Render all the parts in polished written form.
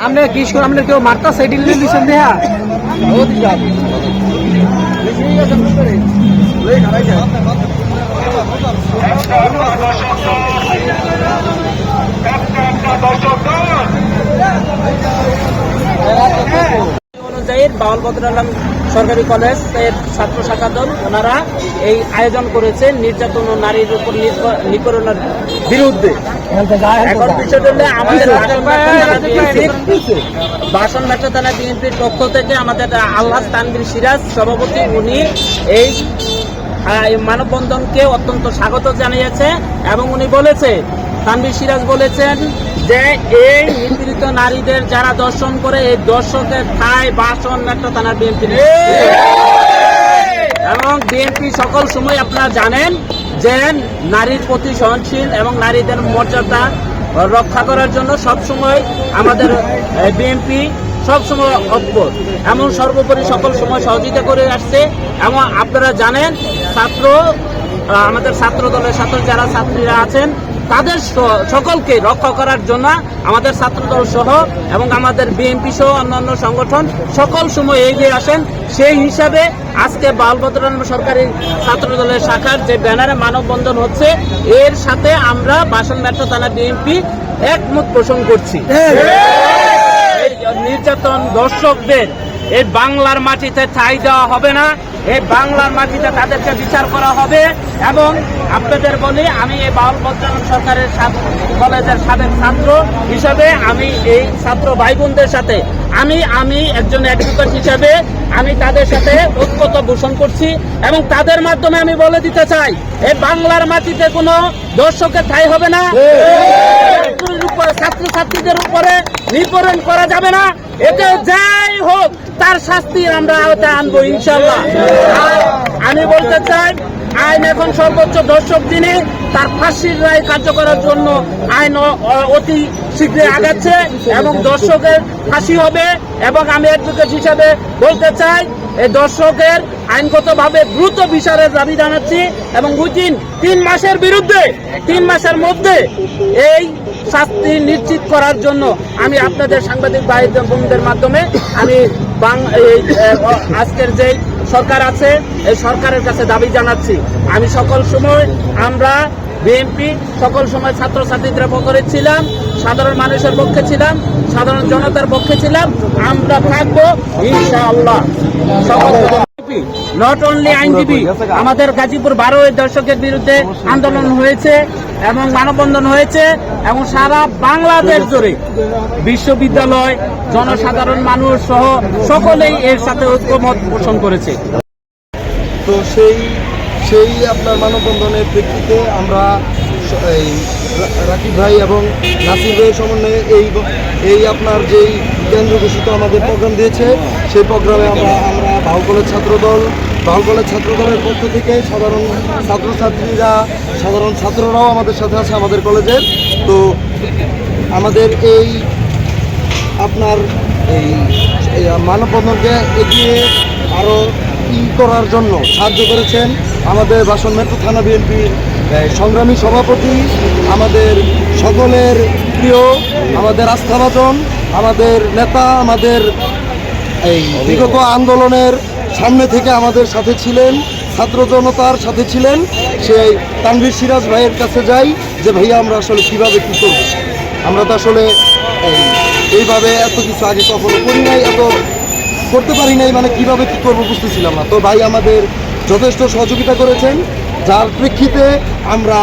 আমরা কি করে আমরা কেউ মারতা সাইডিল দিছেন দেহা ও দিছা অনুযায়ী বাউল বদর আলম সরকারি কলেজ এর ছাত্র শাখা দল ওনারা এই আয়োজন করেছে নির্যাতন ও নারীর উপর নিপীড়নের বিরুদ্ধে। এখন বিষয়টা হলে আমাদের বাসনঘাটা থানা বিএনপির পক্ষ থেকে আমাদের আলহাজ তানভীর সিরাজ সভাপতি, উনি এই মানববন্ধনকে অত্যন্ত স্বাগত জানিয়েছে এবং উনি বলেছে, তানভীর সিরাজ বলেছেন যে এই নিপীড়িত নারীদের যারা দর্শন করে এই দর্শকের ঠাঁই বাসনঘাটা থানা বিএনপি এবং বিএনপি সকল সময় আপনারা জানেন যে নারীর প্রতি সহনশীল এবং নারীদের মর্যাদা রক্ষা করার জন্য সবসময় আমাদের বিএনপি সবসময় অব্যর এমন সর্বোপরি সকল সময় সহযোগিতা করে আসছে। এবং আপনারা জানেন আমাদের ছাত্র দলের সাথে যারা ছাত্রীরা আছেন তাদের সকলকে রক্ষা করার জন্য আমাদের ছাত্রদল সহ এবং আমাদের বিএনপি সহ অন্যান্য সংগঠন সকল সময় এগিয়ে আসেন। সেই হিসাবে আজকে বাউল বদর আলম সরকারি ছাত্রদলের শাখার যে ব্যানারে মানববন্ধন হচ্ছে, এর সাথে আমরা বাসনঘাটা থানা বিএনপি একমত পোষণ করছি। নির্যাতন দর্শকদের এই বাংলার মাটিতে ঠাঁই দেওয়া হবে না, এই বাংলার মাটিতে তাদেরকে বিচার করা হবে। এবং আপনাদের বলি, আমি এই বাউল বদর আলম সরকারের কলেজের সাবেক ছাত্র হিসাবে আমি এই ছাত্র ভাই বোনদের সাথে আমি একজন অ্যাডভোকেট হিসাবে আমি তাদের সাথে ঐক্যতা পোষণ করছি এবং তাদের মাধ্যমে আমি বলে দিতে চাই, এই বাংলার মাটিতে কোনো দর্শকের ঠাঁই হবে না, ছাত্রছাত্রীদের উপরে নিপীড়ন করা যাবে না। এতে যাই হোক তার শাস্তির আমরা আওতায় আনবো ইনশাল্লাহ। আমি বলতে চাই, আইন এখন সর্বোচ্চ দর্শক দিনে তার ফাঁসির রায় কার্যকরের জন্য আইন অতি শীঘ্রই আগাচ্ছে এবং দর্শকের ফাঁসি হবে। এবং আমি অ্যাডভোকেট হিসাবে বলতে চাই, এই দর্শকের আইনগতভাবে দ্রুত বিচারের দাবি জানাচ্ছি এবং উইদিন 3 মাসের বিরুদ্ধে 3 মাসের মধ্যে এই শাস্তি নিশ্চিত করার জন্য আমি আপনাদের সাংবাদিক ভাই বোনদের মাধ্যমে আমি আজকের যে সরকার আছে এই সরকারের কাছে দাবি জানাচ্ছি। আমি সকল সময় আমরা বিএনপি সকল সময় ছাত্রছাত্রীদের পক্ষে ছিলাম, সাধারণ মানুষের পক্ষে ছিলাম, সাধারণ জনতার পক্ষে ছিলাম, আমরা থাকবো ইনশাআল্লাহ। নট অনলি আইনজীবী, আমাদের গাজীপুর 12 দর্শকের বিরুদ্ধে আন্দোলন হয়েছে এবং মানববন্ধন হয়েছে এবং সারা বাংলাদেশ জুড়ে বিশ্ববিদ্যালয়, জনসাধারণ মানুষ সহ সকলেই এর সাথে ঐক্যমত পোষণ করেছে। তো সেই আপনার মানববন্ধনের প্রেক্ষিতে আমরা রাকিব ভাই এবং নাসির ভাইয়ের সমন্বয়ে এই আপনার যেই কেন্দ্র ঘোষিত আমাদের প্রোগ্রাম দিয়েছে, সেই প্রোগ্রামে আমরা বাউল কলেজ ছাত্রদলের পক্ষ থেকে সাধারণ ছাত্রছাত্রীরা, সাধারণ ছাত্ররাও আমাদের সাথে আছে আমাদের কলেজের। তো আমাদের এই আপনার এই মানববন্ধনকে এগিয়ে আরও করার জন্য সাহায্য করেছেন আমাদের বাসনঘাটা থানা বিএনপির সংগ্রামী সভাপতি, আমাদের সকলের প্রিয়, আমাদের আস্থাভাজন, আমাদের নেতা, আমাদের এই বিগত আন্দোলনের সামনে থেকে আমাদের সাথে ছিলেন, ছাত্র জনতার সাথে ছিলেন, সেই তানভীর সিরাজ ভাইয়ের কাছে যাই যে ভাইয়া আমরা আসলে কীভাবে কী করব। আমরা তো আসলে এইভাবে এত কিছু আগে কখনো করি নাই, এত করতে পারি নাই, মানে কীভাবে কী করবো বুঝতেছিলাম না। তো ভাই আমাদের যথেষ্ট সহযোগিতা করেছেন, যার প্রেক্ষিতে আমরা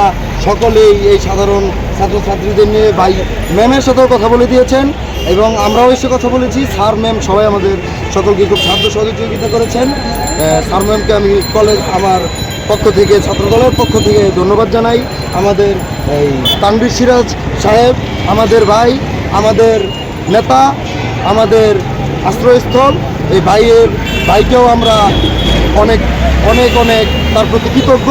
সকলেই এই সাধারণ ছাত্রছাত্রীদের নিয়ে ভাই ম্যামের সাথেও কথা বলে দিয়েছেন এবং আমরাও এসে কথা বলেছি। স্যার ম্যাম সবাই আমাদের সকলকে খুব সাহায্য সহযোগিতা করেছেন। স্যার ম্যামকে আমি আমার পক্ষ থেকে, ছাত্রদলের পক্ষ থেকে ধন্যবাদ জানাই। আমাদের এই তানভীর সিরাজ সাহেব আমাদের ভাই, আমাদের নেতা, আমাদের আশ্রয়স্থল, এই ভাইকেও আমরা অনেক অনেক অনেক তার প্রতি কৃতজ্ঞ।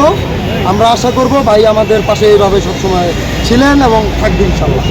আমরা আশা করব ভাই আমাদের পাশে এইভাবে সবসময় ছিলেন এবং থাকবেন ইনশাআল্লাহ।